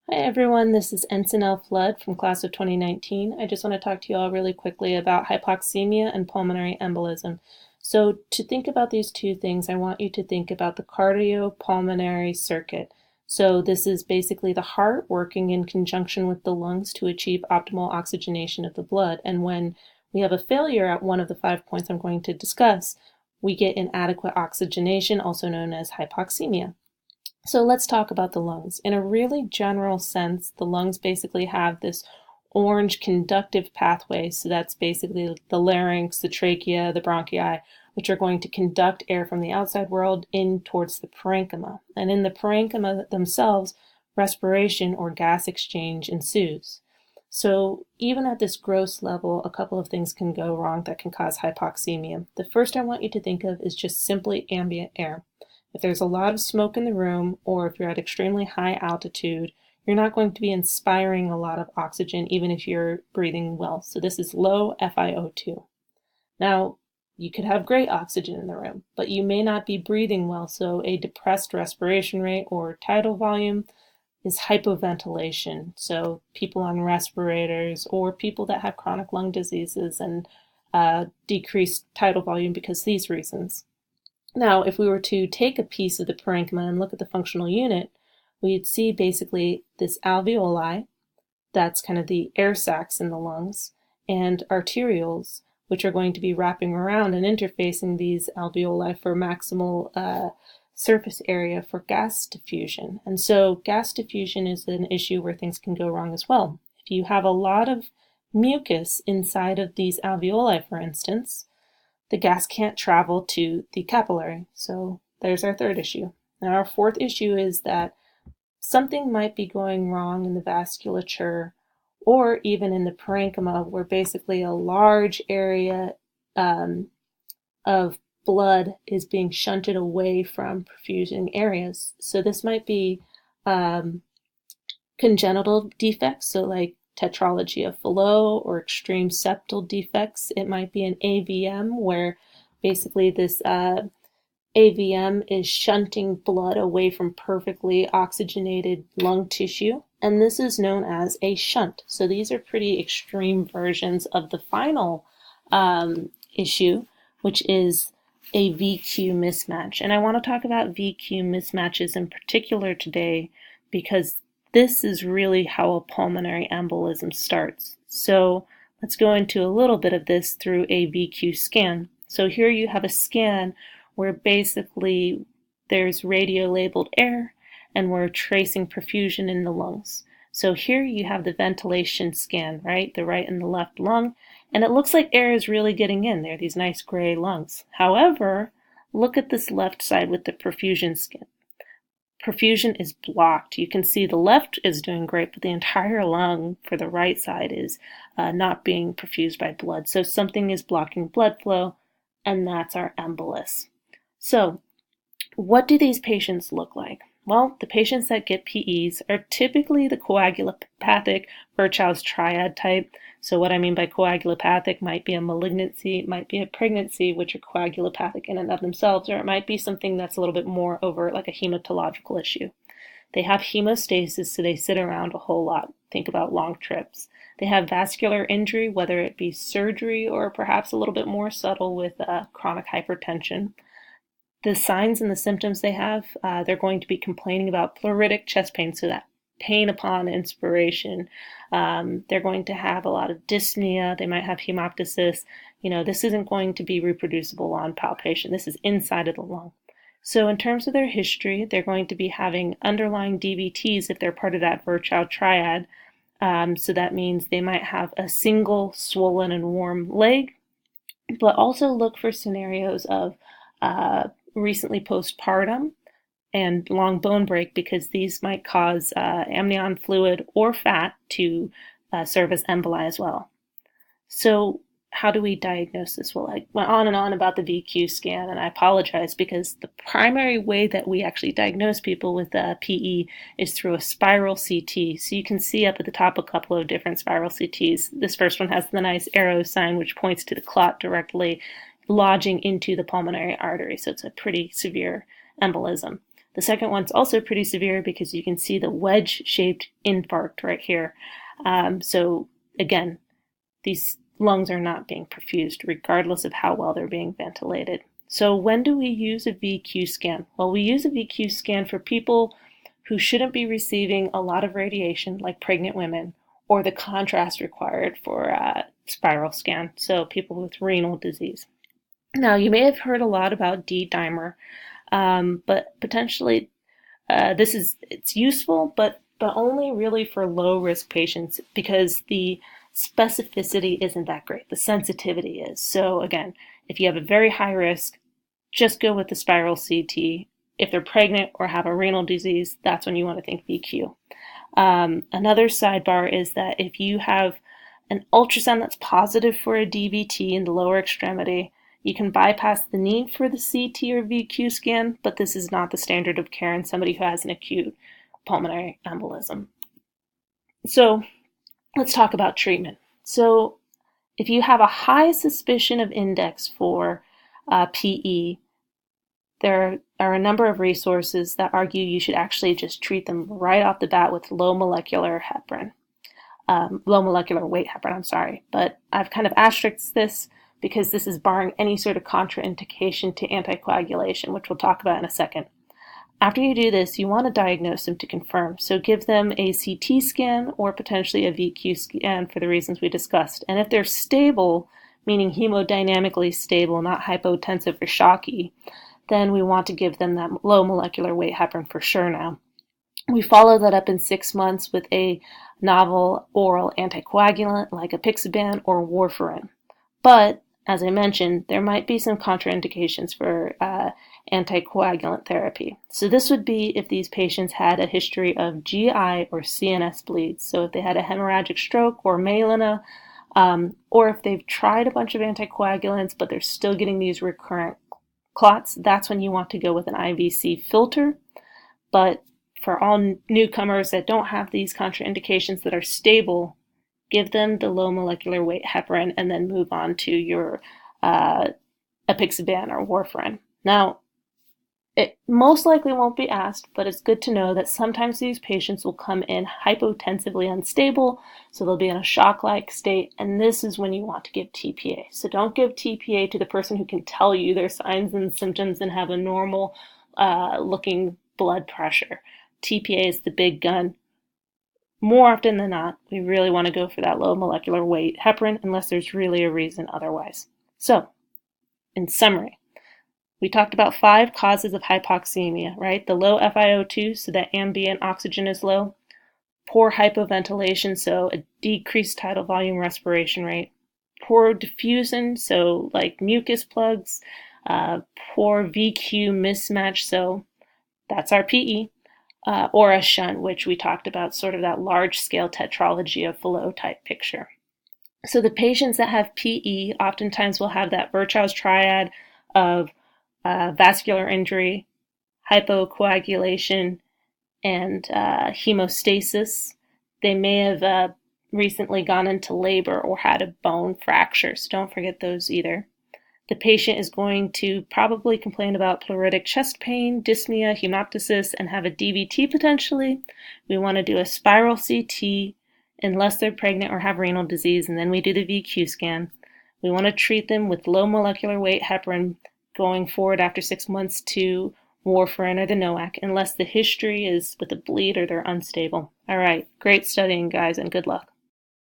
Hi everyone, this is Ensign L. Flood from class of 2019. I just want to talk to you all really quickly about hypoxemia and pulmonary embolism. So to think about these two things, I want you to think about the cardiopulmonary circuit. So this is basically the heart working in conjunction with the lungs to achieve optimal oxygenation of the blood. And when we have a failure at one of the 5 points I'm going to discuss, we get inadequate oxygenation, also known as hypoxemia. So let's talk about the lungs. In a really general sense, the lungs basically have this orange conductive pathway. So that's basically the larynx, the trachea, the bronchi, which are going to conduct air from the outside world in towards the parenchyma. And in the parenchyma themselves, respiration or gas exchange ensues. So even at this gross level, a couple of things can go wrong that can cause hypoxemia. The first I want you to think of is just simply ambient air. If there's a lot of smoke in the room, or if you're at extremely high altitude, you're not going to be inspiring a lot of oxygen, even if you're breathing well. So this is low FiO2. Now, you could have great oxygen in the room, but you may not be breathing well, so a depressed respiration rate or tidal volume is hypoventilation. So people on respirators or people that have chronic lung diseases and decreased tidal volume because of these reasons. Now, if we were to take a piece of the parenchyma and look at the functional unit, we'd see basically this alveoli, that's kind of the air sacs in the lungs, and arterioles, which are going to be wrapping around and interfacing these alveoli for maximal surface area for gas diffusion. And so gas diffusion is an issue where things can go wrong as well. If you have a lot of mucus inside of these alveoli, for instance, the gas can't travel to the capillary. So there's our third issue. Now our fourth issue is that something might be going wrong in the vasculature or even in the parenchyma, where basically a large area of blood is being shunted away from perfusing areas. So this might be congenital defects, so like tetralogy of Fallot or extreme septal defects. It might be an AVM where basically this AVM is shunting blood away from perfectly oxygenated lung tissue, and this is known as a shunt. So these are pretty extreme versions of the final issue, which is a VQ mismatch. And I want to talk about VQ mismatches in particular today because this is really how a pulmonary embolism starts. So let's go into a little bit of this through a VQ scan. So here you have a scan where basically there's radio-labeled air and we're tracing perfusion in the lungs. So here you have the ventilation scan, right? The right and the left lung, and it looks like air is really getting in. There are these nice gray lungs. However, look at this left side with the perfusion scan. Perfusion is blocked. You can see the left is doing great, but the entire lung for the right side is not being perfused by blood. So something is blocking blood flow, and that's our embolus. So what do these patients look like? Well, the patients that get PEs are typically the coagulopathic Virchow's triad type. So what I mean by coagulopathic might be a malignancy, it might be a pregnancy, which are coagulopathic in and of themselves, or it might be something that's a little bit more overt, like a hematological issue. They have hemostasis, so they sit around a whole lot. Think about long trips. They have vascular injury, whether it be surgery or perhaps a little bit more subtle with chronic hypertension. The signs and the symptoms they have, they're going to be complaining about pleuritic chest pain, so that pain upon inspiration. They're going to have a lot of dyspnea. They might have hemoptysis. This isn't going to be reproducible on palpation. This is inside of the lung. So in terms of their history, they're going to be having underlying DVTs if they're part of that Virchow triad. So that means they might have a single swollen and warm leg, but also look for scenarios of recently postpartum and long bone break, because these might cause amnion fluid or fat to serve as emboli as well. So how do we diagnose this? Well, I went on and on about the VQ scan, and I apologize because the primary way that we actually diagnose people with PE is through a spiral CT. So you can see up at the top a couple of different spiral CTs. This first one has the nice arrow sign, which points to the clot directly lodging into the pulmonary artery. So it's a pretty severe embolism. The second one's also pretty severe because you can see the wedge-shaped infarct right here. So again, these lungs are not being perfused regardless of how well they're being ventilated. So when do we use a VQ scan? Well, we use a VQ scan for people who shouldn't be receiving a lot of radiation, like pregnant women, or the contrast required for a spiral scan, so people with renal disease. Now, you may have heard a lot about D-dimer, but potentially it's useful, but only really for low-risk patients because the specificity isn't that great. The sensitivity is. So again, if you have a very high risk, just go with the spiral CT. If they're pregnant or have a renal disease, that's when you want to think VQ. Another sidebar is that if you have an ultrasound that's positive for a DVT in the lower extremity, you can bypass the need for the CT or VQ scan, but this is not the standard of care in somebody who has an acute pulmonary embolism. So let's talk about treatment. So if you have a high suspicion of index for PE, there are a number of resources that argue you should actually just treat them right off the bat with low molecular weight heparin, but I've kind of asterisked this because this is barring any sort of contraindication to anticoagulation, which we'll talk about in a second. After you do this, you want to diagnose them to confirm, so give them a CT scan or potentially a VQ scan for the reasons we discussed. And if they're stable, meaning hemodynamically stable, not hypotensive or shocky, then we want to give them that low molecular weight heparin for sure now. We follow that up in 6 months with a novel oral anticoagulant like apixaban or warfarin. But, as I mentioned, there might be some contraindications for anticoagulant therapy. So this would be if these patients had a history of GI or CNS bleeds. So if they had a hemorrhagic stroke or melena, or if they've tried a bunch of anticoagulants but they're still getting these recurrent clots, that's when you want to go with an IVC filter. But for all newcomers that don't have these contraindications that are stable, give them the low molecular weight heparin and then move on to your apixaban or warfarin. Now, it most likely won't be asked, but it's good to know that sometimes these patients will come in hypotensively unstable, so they'll be in a shock-like state, and this is when you want to give TPA. So don't give TPA to the person who can tell you their signs and symptoms and have a normal looking blood pressure. TPA is the big gun. More often than not, we really want to go for that low molecular weight heparin unless there's really a reason otherwise. So, in summary, we talked about 5 causes of hypoxemia, right? The low FiO2, so that ambient oxygen is low. Poor hypoventilation, so a decreased tidal volume respiration rate. Poor diffusion, so like mucus plugs. Poor VQ mismatch, so that's our PE. Or a shunt, which we talked about, sort of that large-scale tetralogy of Fallot type picture. So the patients that have PE oftentimes will have that Virchow's triad of vascular injury, hypocoagulation, and hemostasis. They may have recently gone into labor or had a bone fracture, so don't forget those either. The patient is going to probably complain about pleuritic chest pain, dyspnea, hemoptysis, and have a DVT potentially. We want to do a spiral CT unless they're pregnant or have renal disease, and then we do the VQ scan. We want to treat them with low molecular weight heparin going forward after 6 months to warfarin or the NOAC, unless the history is with a bleed or they're unstable. All right, great studying, guys, and good luck.